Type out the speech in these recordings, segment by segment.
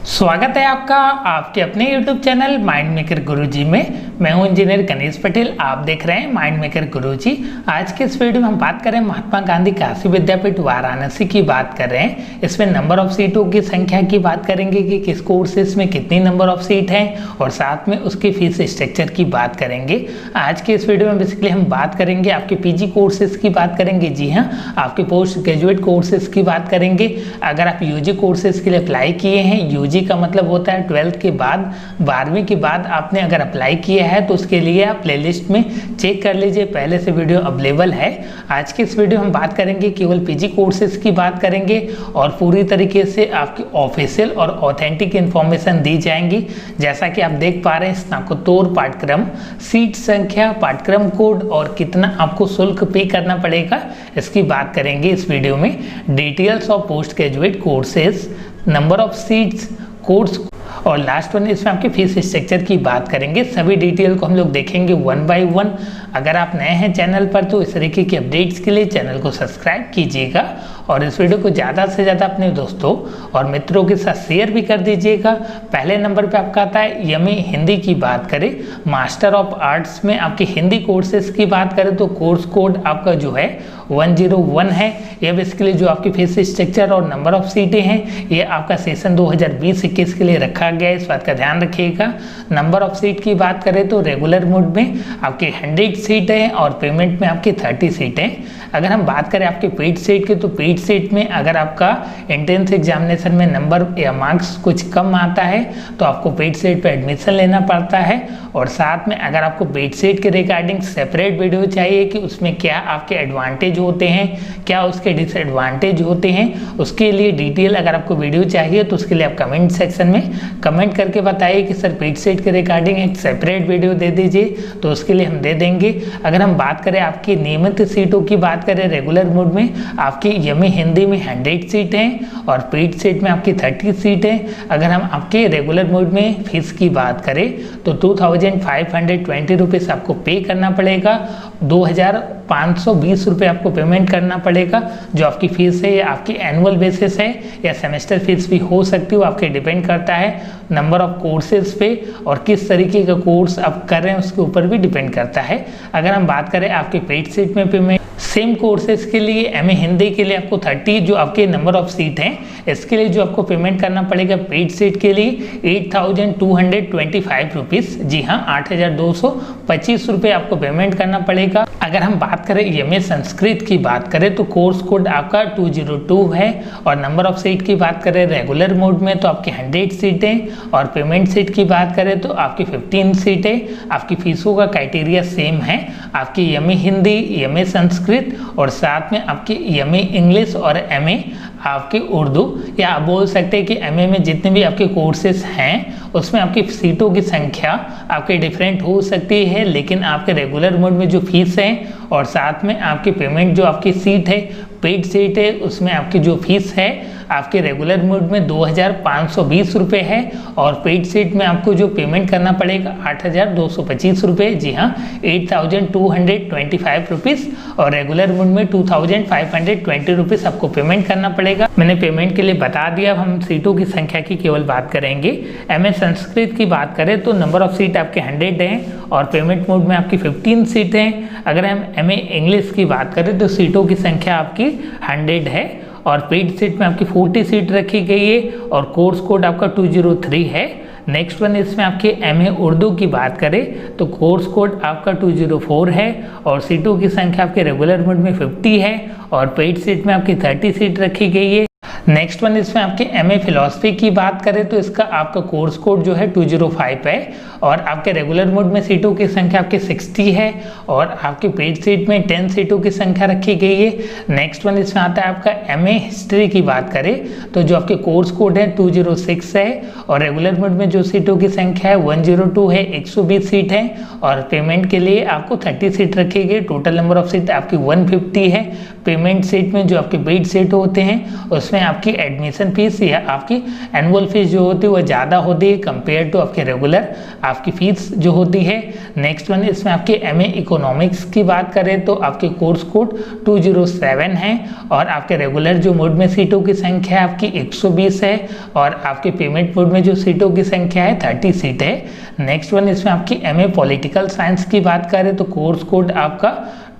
स्वागत है आपका आपके अपने YouTube चैनल माइंड मेकर गुरुजी में। मैं हूं इंजीनियर गणेश पटेल। आप देख रहे हैं माइंड मेकर गुरुजी। आज के इस वीडियो में हम बात कर रहे हैं महात्मा गांधी काशी विद्यापीठ वाराणसी की बात कर रहे हैं। इसमें नंबर ऑफ सीटों की संख्या की बात करेंगे कि किस कोर्सेज में कितनी नंबर ऑफ सीट हैं और साथ में उसकी फीस स्ट्रक्चर की बात करेंगे। आज के इस वीडियो में बेसिकली हम बात करेंगे आपके पीजी कोर्सेज की बात करेंगे। जी हाँ, आपके पोस्ट ग्रेजुएट कोर्सेज की बात करेंगे। अगर आप यूजी कोर्सेज के लिए अप्लाई किए हैं, यूजी का मतलब होता है 12th के बाद 12वीं के बाद आपने अगर अप्लाई किया है तो उसके लिए आप प्लेलिस्ट में चेक कर लीजिए, पहले से वीडियो अवेलेबल है। आज की इस वीडियो हम बात करेंगे केवल पीजी कोर्सेज की बात करेंगे और पूरी तरीके से आपकी ऑफिशियल और ऑथेंटिक इंफॉर्मेशन दी जाएंगी। जैसा कि आप देख पा रहे हैं, स्नातकोत्तर पाठ्यक्रम, सीट संख्या, पाठ्यक्रम कोड और कितना आपको शुल्क पे करना पड़ेगा, इसकी बात करेंगे इस वीडियो में। Details of post graduate courses, number of seats, course और लास्ट वन इसमें आपकी फीस स्ट्रक्चर की बात करेंगे। सभी डिटेल को हम लोग देखेंगे वन बाय वन। अगर आप नए हैं चैनल पर तो इस तरीके की अपडेट्स के लिए चैनल को सब्सक्राइब कीजिएगा और इस वीडियो को ज़्यादा से ज़्यादा अपने दोस्तों और मित्रों के साथ शेयर भी कर दीजिएगा। पहले नंबर पे आपका आता है यमी हिंदी की बात करें, मास्टर ऑफ आर्ट्स में आपकी हिंदी कोर्सेज की बात करें तो कोर्स कोड आपका जो है 101 है। यह बेसिकली जो आपकी फीस स्ट्रक्चर और नंबर ऑफ सीटें हैं ये आपका सेशन 2020-21 के लिए रखा गया है, इस बात का ध्यान रखिएगा। नंबर ऑफ सीट की बात करें तो रेगुलर मोड में आपके 100 सीटें और पेमेंट में आपकी 30 सीटें। अगर हम बात करें आपके पेड सीट की तो पेड सीट में अगर आपका एंट्रेंस एग्जामिनेशन में नंबर या मार्क्स कुछ कम आता है तो आपको पेड सीट पर एडमिशन लेना पड़ता है। और साथ में अगर आपको पेड सीट के रिगार्डिंग सेपरेट वीडियो चाहिए कि उसमें क्या आपके एडवांटेज होते हैं, क्या उसके डिसएडवांटेज होते हैं, उसके लिए डिटेल अगर आपको वीडियो चाहिए तो उसके लिए आप कमेंट सेक्शन में कमेंट करके बताइए कि सर पेड सीट के रिगार्डिंग एक सेपरेट वीडियो दे दीजिए, तो उसके लिए हम दे देंगे। अगर हम बात करें आपकी नियमित सीटों की बात करें रेगुलर मोड में आपकी यमी हिंदी में 100 सीट हैं और पेड सीट में आपकी 30 सीट हैं। अगर हम आपके रेगुलर मोड में फीस की बात करें तो 2520 रुपीज़ आपको पे करना पड़ेगा। 2520 रुपये आपको पेमेंट करना पड़ेगा। जो आपकी फीस है ये आपकी एनुअल बेसिस है या सेमेस्टर फीस भी हो सकती है, आपके डिपेंड करता है नंबर ऑफ कोर्सेज पे और किस तरीके का कोर्स आप कर रहे हैं उसके ऊपर भी डिपेंड करता है। अगर हम बात करें आपके पेड सीट में पेमेंट सेम कोर्सेज के लिए एमए हिंदी के लिए आपको 30 जो आपके नंबर ऑफ सीट हैं इसके लिए जो आपको पेमेंट करना पड़ेगा पेड सीट के लिए 8225 रुपीज़। जी हाँ, 8225 रुपये आपको पेमेंट करना पड़ेगा। अगर हम बात करें एमए संस्कृत की बात करें तो कोर्स कोड आपका 202 है और नंबर ऑफ सीट की बात करें रेगुलर मोड में तो आपकी 100 सीटें और पेमेंट सीट की बात करें तो आपकी 15 सीटें। आपकी फीसों का क्राइटेरिया सेम है, आपकी एमए हिंदी, एमए संस्कृत और साथ में आपकी एमए इंग्लिश और एमए आपकी उर्दू, या आप बोल सकते हैं कि एमए में जितने भी आपके कोर्सेज हैं उसमें आपकी सीटों की संख्या आपके डिफरेंट हो सकती है, लेकिन आपके रेगुलर मोड में जो फीस है और साथ में आपकी पेमेंट जो आपकी सीट है पेड सीट है उसमें आपकी जो फीस है आपके रेगुलर मोड में 2520 रुपये है और पेड सीट में आपको जो पेमेंट करना पड़ेगा 8225 रुपये। जी हाँ, 8225 रुपीज़ और रेगुलर मोड में 2520 रुपीज़ आपको पेमेंट करना पड़ेगा। मैंने पेमेंट के लिए बता दिया। अब हम सीटों की संख्या की केवल बात करेंगे। एमए संस्कृत की बात करें तो नंबर ऑफ सीट आपके 100 हैं और पेमेंट मोड में आपकी 15 सीट हैं। अगर हम एमए इंग्लिश की बात करें तो सीटों की संख्या आपकी 100 है और पेड सीट में आपकी 40 सीट रखी गई है और कोर्स कोड आपका 203 है। नेक्स्ट वन इसमें आपके एमए उर्दू की बात करें तो कोर्स कोड आपका 204 है और सीटों की संख्या आपके रेगुलर मोड में 50 है और पेड सीट में आपकी 30 सीट रखी गई है। नेक्स्ट वन इसमें आपके एमए फिलॉसफी की बात करें तो इसका आपका कोर्स कोड जो है 205 है और आपके रेगुलर मोड में सीटों की संख्या आपकी 60 है और आपके पेड सीट में 10 सीटों की संख्या रखी गई है। नेक्स्ट वन इसमें आता है आपका एमए हिस्ट्री की बात करें तो जो आपके कोर्स कोड है 206 है और रेगुलर मोड में जो सीटों की संख्या है 102 है, 120 सीट है और पेमेंट के लिए आपको 30 सीट रखी गई। टोटल नंबर ऑफ सीट आपकी 150 है। पेमेंट सीट में जो आपके पेड सीट होते हैं उसमें आपकी एडमिशन फीस या आपकी एनुअल फीस जो होती है वो ज़्यादा होती है कंपेयर टू आपके रेगुलर आपकी फीस जो होती है। नेक्स्ट वन इसमें आपके एमए इकोनॉमिक्स की बात करें तो आपके कोर्स कोड 207 है और आपके रेगुलर जो मोड में सीटों की संख्या आपकी 120 है और आपके पेमेंट मोड में जो सीटों की संख्या है 30 सीट है। नेक्स्ट वन इसमें आपकी एमए पॉलिटिकल साइंस की बात करें तो कोर्स कोड आपका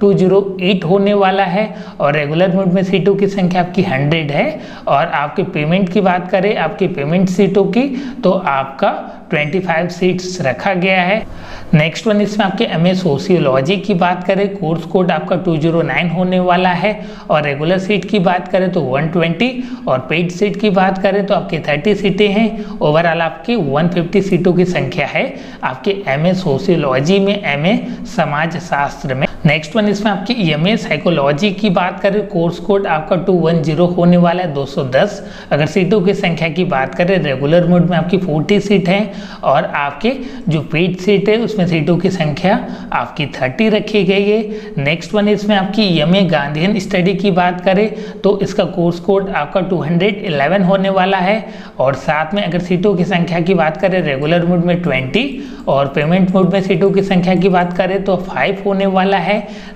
208 होने वाला है और रेगुलर मोड में सीटों की संख्या आपकी 100 है और आपके पेमेंट की बात करें आपकी पेमेंट सीटों की तो आपका 25 सीट्स रखा गया है। नेक्स्ट वन इसमें आपके एमए सोशियोलॉजी की बात करें कोर्स कोड आपका 209 होने वाला है और रेगुलर सीट की बात करें तो 120 और पेड सीट की बात करें तो आपके 30 सीटें हैं। ओवरऑल आपकी 150 सीटों की संख्या है आपके एमए सोशियोलॉजी में, एमए समाज शास्त्र में। नेक्स्ट वन इसमें आपकी एमए साइकोलॉजी की बात करें कोर्स कोड आपका 210 होने वाला है 210। अगर सीटों की संख्या की बात करें रेगुलर मोड में आपकी 40 सीट है और आपके जो पेड सीट है उसमें सीटों की संख्या आपकी 30 रखी गई है। नेक्स्ट वन इसमें आपकी एमए गांधीयन स्टडी की बात करें तो इसका कोर्स कोड आपका 211 होने वाला है और साथ में अगर सीटों की संख्या की बात करें रेगुलर मोड में 20 और पेमेंट मोड में सीटों की संख्या की बात करें तो 5 होने वाला है।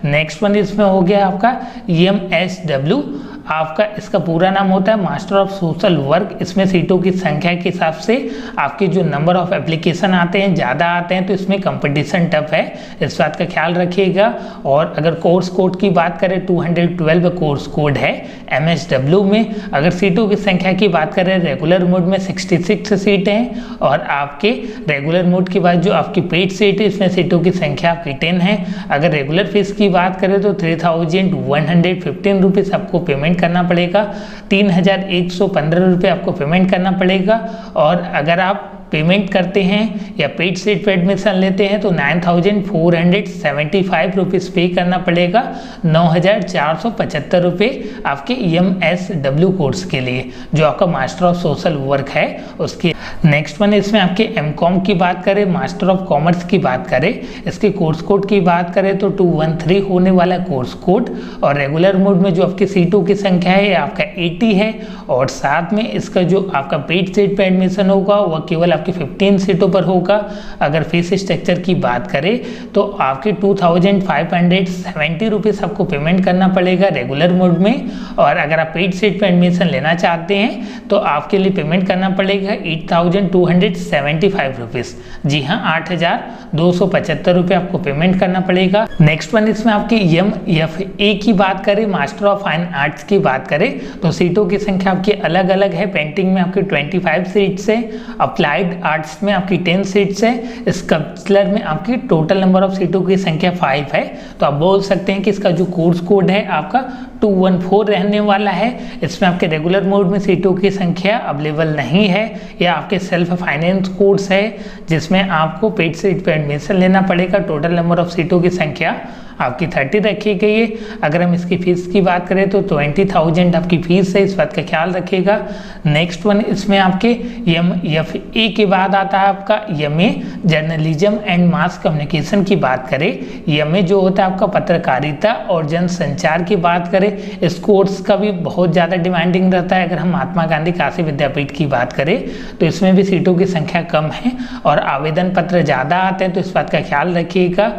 नेक्स्ट वन इसमें हो गया आपका MSW, आपका इसका पूरा नाम होता है मास्टर ऑफ सोशल वर्क। इसमें सीटों की संख्या के हिसाब से आपके जो नंबर ऑफ एप्लीकेशन आते हैं ज़्यादा आते हैं तो इसमें कंपटीशन टफ है, इस बात का ख्याल रखिएगा। और अगर कोर्स कोड की बात करें 212 कोर्स कोड है MSW में। अगर सीटों की संख्या की बात करें रेगुलर मोड में 66 सीटें हैं और आपके रेगुलर मोड के बाद जो आपकी पेड सीट है इसमें सीटों की संख्या आपकी 10 है। अगर रेगुलर फीस की बात करें तो 3115 रुपीज़ आपको पेमेंट करना पड़ेगा, 3115 रुपये आपको पेमेंट करना पड़ेगा। और अगर आप पेमेंट करते हैं या पेड सीट पे एडमिशन लेते हैं तो 9475 रुपीज़ पे करना पड़ेगा, 9475 रुपये आपके MSW कोर्स के लिए जो आपका मास्टर ऑफ सोशल वर्क है उसकी। नेक्स्ट वन इसमें आपके MCOM की बात करें, मास्टर ऑफ कॉमर्स की बात करें, इसके कोर्स कोड की बात करें तो 213 होने वाला कोर्स कोड और रेगुलर मोड में जो आपकी सीटों की संख्या है आपका 80 है और साथ में इसका जो आपका पेड सीट पे एडमिशन होगा वह केवल आपकी 15 सीटों पर होगा। अगर फीस स्ट्रक्चर की बात करें तो आपके 2570 रुपीज़ आपको पेमेंट करना पड़ेगा रेगुलर मोड में और अगर आप पेड सीट पर एडमिशन लेना चाहते हैं तो आपके लिए पेमेंट करना पड़ेगा 8275 रुपीज़। जी हाँ, 8275 रुपये आपको पेमेंट करना पड़ेगा। नेक्स्ट वन इसमें आपकी MFA की बात करें, मास्टर ऑफ फाइन आर्ट्स की बात करें तो सीटों की संख्या आपकी अलग अलग है। पेंटिंग में आपकी 25 सीट्स है, अप्लाइड आर्ट्स में आपकी 10 सीट्स है, स्कल्पचर में आपकी टोटल नंबर ऑफ सीटों की संख्या 5 है। तो आप बोल सकते हैं कि इसका जो कोर्स कोड है आपका 214 रहने वाला है। इसमें आपके रेगुलर मोड में सीटों की संख्या अवेलेबल नहीं है या आपके सेल्फ फाइनेंस कोर्स है जिसमें आपको पेड सीट पर एडमिशन लेना पड़ेगा। टोटल नंबर ऑफ सीटों की संख्या आपकी 30 रखी गई है। अगर हम इसकी फीस की बात करें तो 20,000 आपकी फीस है, इस बात का ख्याल रखिएगा। नेक्स्ट वन इसमें आपके MFA के बाद आता है आपका MA journalism and mass communication की बात करें। MA जो होता है आपका पत्रकारिता और जनसंचार की बात करें, इस कोर्स का भी बहुत ज़्यादा डिमांडिंग रहता है। अगर हम महात्मा गांधी काशी विद्यापीठ की बात करें तो इसमें भी सीटों की संख्या कम है और आवेदन पत्र ज़्यादा आते हैं, तो इस बात का ख्याल रखिएगा।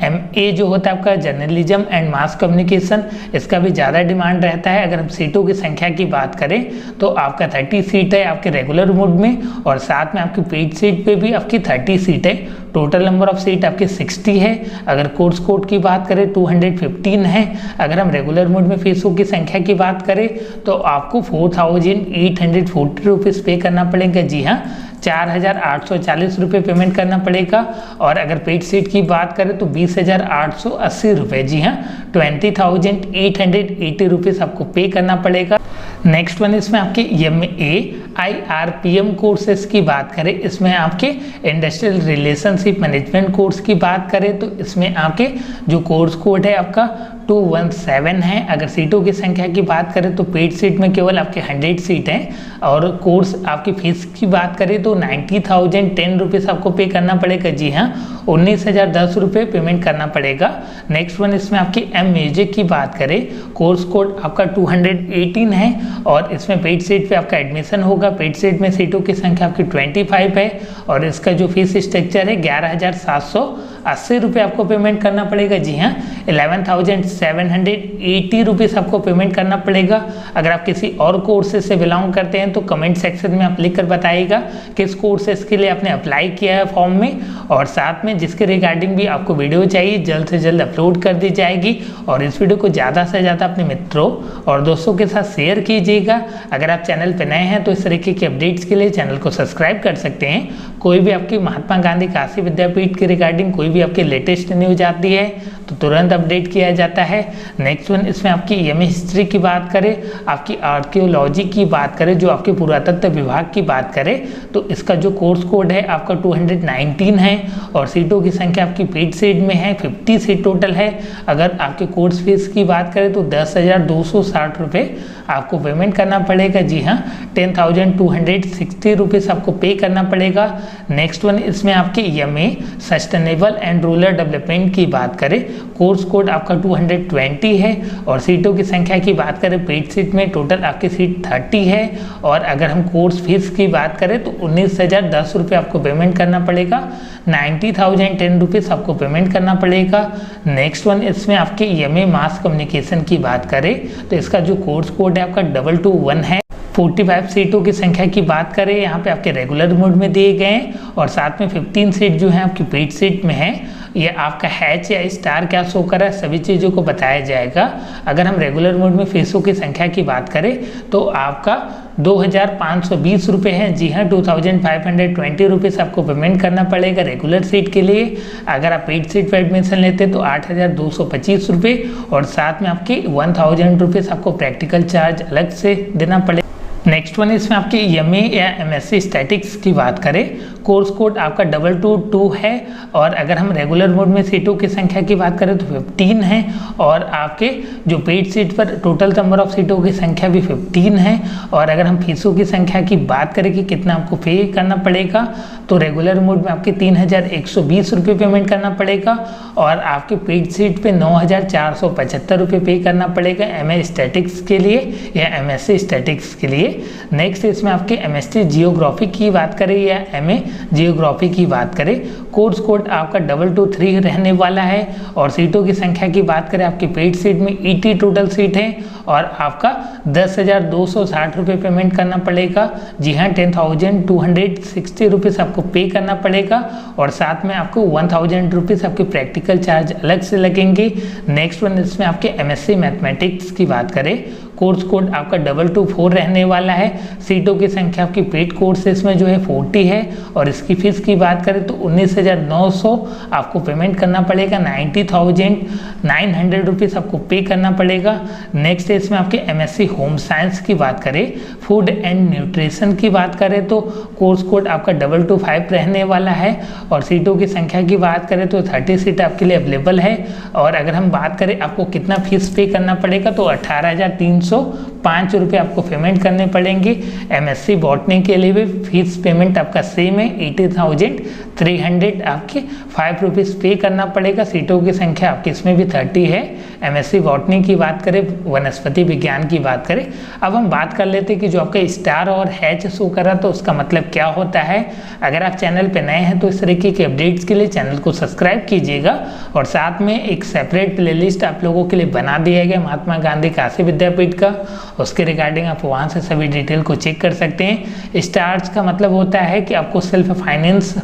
MA जो होता है आपका जर्नलिज्म एंड मास कम्युनिकेशन, इसका भी ज़्यादा डिमांड रहता है। अगर हम सीटों की संख्या की बात करें तो आपका 30 सीट है आपके रेगुलर मोड में और साथ में आपकी पेड सीट पे भी आपकी 30 सीट है। टोटल नंबर ऑफ सीट आपकी 60 है। अगर कोर्स कोड की बात करें 215 है। अगर हम रेगुलर मोड में फीसों की संख्या की बात करें तो आपको 4840 रुपीज़ पे करना पड़ेगा। जी हाँ, 4840 रुपये पेमेंट करना पड़ेगा। और अगर पेड सीट की बात करें तो 20,880 रुपये। जी हाँ, 20,880 रुपीज़ आपको पे करना पड़ेगा। नेक्स्ट वन इसमें आपके MA IRPM कोर्सेज की बात करें, इसमें आपके इंडस्ट्रियल रिलेशनशिप मैनेजमेंट कोर्स की बात करें तो इसमें आपके जो कोर्स कोड है आपका 217 है। अगर सीटों की संख्या की बात करें तो पेड सीट में केवल आपके 100 सीट हैं। और कोर्स आपकी फीस की बात करें तो 90,010 रुपीज़ आपको पे करना पड़ेगा। जी हाँ, 19,010 रुपये पेमेंट करना पड़ेगा। नेक्स्ट वन, इसमें आपकी एम म्यूजिक की बात करें, कोर्स कोड आपका 218 है और इसमें पेड सीट पे आपका एडमिशन होगा। पेड सीट में सीटों की संख्या आपकी 25 है और इसका जो फीस स्ट्रक्चर है 11,780 रुपये आपको पेमेंट करना पड़ेगा। जी हाँ, 11,780 रुपीज़ आपको पेमेंट करना पड़ेगा। अगर आप किसी और कोर्सेज से बिलोंग करते हैं तो कमेंट सेक्शन में आप लिख कर बताइएगा किस कोर्सेज के लिए आपने अप्लाई किया है फॉर्म में, और साथ में जिसके रिगार्डिंग भी आपको वीडियो चाहिए जल्द से जल्द अपलोड कर दी जाएगी। और इस वीडियो को ज़्यादा से ज़्यादा अपने मित्रों और दोस्तों के साथ शेयर कीजिएगा। अगर आप चैनल पर नए हैं तो इस तरीके के अपडेट्स के लिए चैनल को सब्सक्राइब कर सकते हैं। कोई भी आपकी महात्मा गांधी काशी विद्यापीठ के रिगार्डिंग कोई भी आपकी लेटेस्ट न्यूज आती है तो तुरंत अपडेट किया जाता है। नेक्स्ट वन, इसमें आपकी एमए हिस्ट्री की बात करें, आपकी आर्कियोलॉजी की बात करें, जो आपके पुरातत्व विभाग की बात करें तो इसका जो कोर्स कोड है आपका 219 है और सीटों की संख्या आपकी पेड सीट में है 50 सीट टोटल है। अगर आपके कोर्स फीस की बात करें तो 10,260 रुपये आपको पेमेंट करना पड़ेगा। जी हाँ, 10,260 रुपीज़ आपको पे करना पड़ेगा। नेक्स्ट वन, इसमें आपके MA sustainable and rural development की बात करें, कोर्स कोड आपका 220 है और सीटों की संख्या की बात करें पेड सीट में टोटल आपकी सीट 30 है। और अगर हम कोर्स फीस की बात करें तो 19,010 रुपये आपको पेमेंट करना पड़ेगा। 90,010 रुपीज़ आपको पेमेंट करना पड़ेगा। नेक्स्ट वन, इसमें आपके एमए मास कम्युनिकेशन की बात करें तो इसका जो कोर्स कोड है आपका 221 है। 45 सीटों की संख्या की बात करें यहाँ पे आपके रेगुलर मोड में दिए गए हैं और साथ में 15 सीट जो है आपकी पेड सीट में है। ये आपका हैच या स्टार क्या शो कर रहा है सभी चीज़ों को बताया जाएगा। अगर हम रेगुलर मोड में फीसों की संख्या की बात करें तो आपका 2,520 रुपये है। जी हाँ, 2,520 रुपीज़ आपको पेमेंट करना पड़ेगा रेगुलर सीट के लिए। अगर आप पेड सीट पर एडमिशन लेते हैं तो 8,225 रुपये और साथ में आपके 1,000 रुपीज़ आपको प्रैक्टिकल चार्ज अलग से देना पड़ेगा। नेक्स्ट वन, इसमें आपके एमए या एमएससी स्टैटिक्स की बात करें, कोर्स कोड आपका 222 है और अगर हम रेगुलर मोड में सीटों की संख्या की बात करें तो 15 है और आपके जो पेड सीट पर टोटल नंबर ऑफ सीटों की संख्या भी 15 है। और अगर हम फीसों की संख्या की बात करें कि कितना आपको पे करना पड़ेगा तो रेगुलर मोड में आपके 3,120 रुपये पेमेंट करना पड़ेगा और आपके पेड सीट पे 9,475 रुपये पे करना पड़ेगा एमए स्टैटिक्स के लिए या एमएससी स्टैटिक्स के लिए। नेक्स्ट, इसमें आपके एमएससी जियोग्राफी की बात करें या एमए जियोग्राफी की बात करें, कोर्स कोड आपका 223 रहने वाला है और सीटों की संख्या की बात करें आपकी पेड सीट में 80 टोटल सीट है और आपका 10,260 रुपये पेमेंट करना पड़ेगा। जी हाँ, 10,260 रुपीज़ आपको पे करना पड़ेगा और साथ में आपको 1,000 रुपीज़ आपके प्रैक्टिकल चार्ज अलग से लगेंगे। नेक्स्ट वन, इसमें आपके एमएससी मैथमेटिक्स की बात करें, कोर्स कोड आपका 224 रहने वाला है। सीटों की संख्या आपकी पेड कोर्सेज में जो है 40 है और इसकी फीस की बात करें तो 19,900 आपको पेमेंट करना पड़ेगा। 90,900 रुपीज़ आपको पे करना पड़ेगा। नेक्स्ट, इसमें आपके एमएससी होम साइंस की बात करें, फूड एंड न्यूट्रिशन की बात करें तो कोर्स कोड आपका 225 रहने वाला है और सीटों की संख्या की बात करें तो 30 सीट आपके लिए अवेलेबल है। और अगर हम बात करें आपको कितना फीस पे करना पड़ेगा तो 18,305 रुपये आपको पेमेंट करने पड़ेंगे। एमएससी बॉटनी के लिए भी फीस पेमेंट आपका सेम है, 80,300 आपके 5 रुपीज़ पे करना पड़ेगा। सीटों की संख्या आपकी इसमें भी 30 है। एमएससी बॉटनी की बात करें, वनस्पति विज्ञान की बात करें। अब हम बात कर लेते हैं कि जो आपका स्टार और हैच शो कर रहा तो उसका मतलब क्या होता है। अगर आप चैनल पे नए हैं तो इस तरीके के अपडेट्स के लिए चैनल को सब्सक्राइब कीजिएगा और साथ में एक सेपरेट प्लेलिस्ट आप लोगों के लिए बना दिया गया महात्मा गांधी काशी विद्यापीठ का, उसके रिगार्डिंग आप वहाँ से सभी डिटेल को चेक कर सकते हैं। स्टार्स का मतलब होता है कि आपको सेल्फ फाइनेंस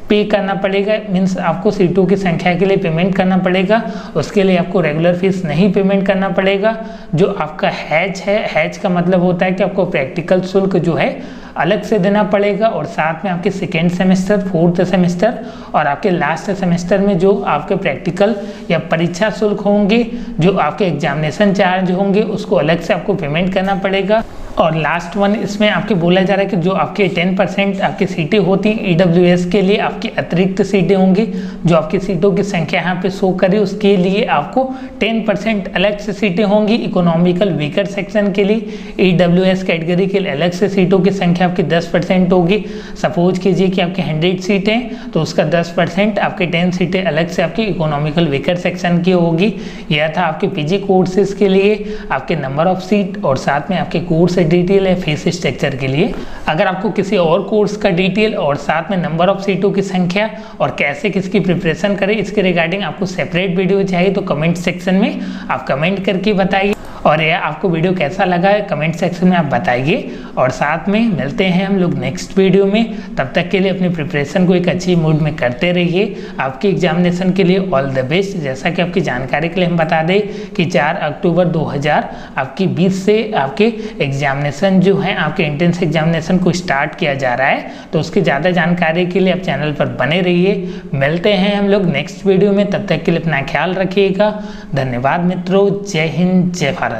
पे करना पड़ेगा, मीन्स आपको सीटों की संख्या के लिए पेमेंट करना पड़ेगा, उसके लिए आपको रेगुलर फीस नहीं पेमेंट करना पड़ेगा। जो आपका हैच है, हैच का मतलब होता है कि आपको प्रैक्टिकल शुल्क जो है अलग से देना पड़ेगा और साथ में आपके सेकेंड सेमेस्टर, फोर्थ सेमेस्टर और आपके लास्ट सेमेस्टर में जो आपके प्रैक्टिकल या परीक्षा शुल्क होंगे, जो आपके एग्जामिनेशन चार्ज होंगे, उसको अलग से आपको पेमेंट करना पड़ेगा। और लास्ट वन इसमें आपके बोला जा रहा है कि जो आपके 10% आपकी सीटें होती हैं EWS के लिए आपकी अतिरिक्त सीटें होंगी, जो आपकी सीटों की संख्या यहाँ पे शो करी उसके लिए आपको 10% अलग से सीटें होंगी। इकोनॉमिकल वीकर सेक्शन के लिए EWS कैटेगरी के लिए अलग से सीटों की संख्या आपकी 10% होगी। सपोज कीजिए कि आपकी 100 सीटें तो उसका 10% आपके 10 सीटें अलग से आपकी इकोनॉमिकल वीकर सेक्शन की होगी। यह था आपके PG कोर्सेज के लिए आपके नंबर ऑफ सीट और साथ में आपके कोर्स डिटेल है फीस स्ट्रक्चर के लिए। अगर आपको किसी और कोर्स का डिटेल और साथ में नंबर ऑफ सीटों की संख्या और कैसे किसकी प्रिपरेशन करें इसके रिगार्डिंग आपको सेपरेट वीडियो चाहिए तो कमेंट सेक्शन में आप कमेंट करके बताइए। और यह आपको वीडियो कैसा लगा है कमेंट सेक्शन में आप बताइए। और साथ में मिलते हैं हम लोग नेक्स्ट वीडियो में। तब तक के लिए अपनी प्रिपरेशन को एक अच्छी मूड में करते रहिए। आपके एग्जामिनेशन के लिए ऑल द बेस्ट। जैसा कि आपकी जानकारी के लिए हम बता दें कि 4 अक्टूबर 2020 से आपके एग्जामिनेशन जो है आपके एंट्रेंस एग्जामिनेशन को स्टार्ट किया जा रहा है, तो उसकी ज़्यादा जानकारी के लिए आप चैनल पर बने रहिए। मिलते हैं हम लोग नेक्स्ट वीडियो में। तब तक के लिए अपना ख्याल रखिएगा। धन्यवाद मित्रों। जय हिंद, जय भारत।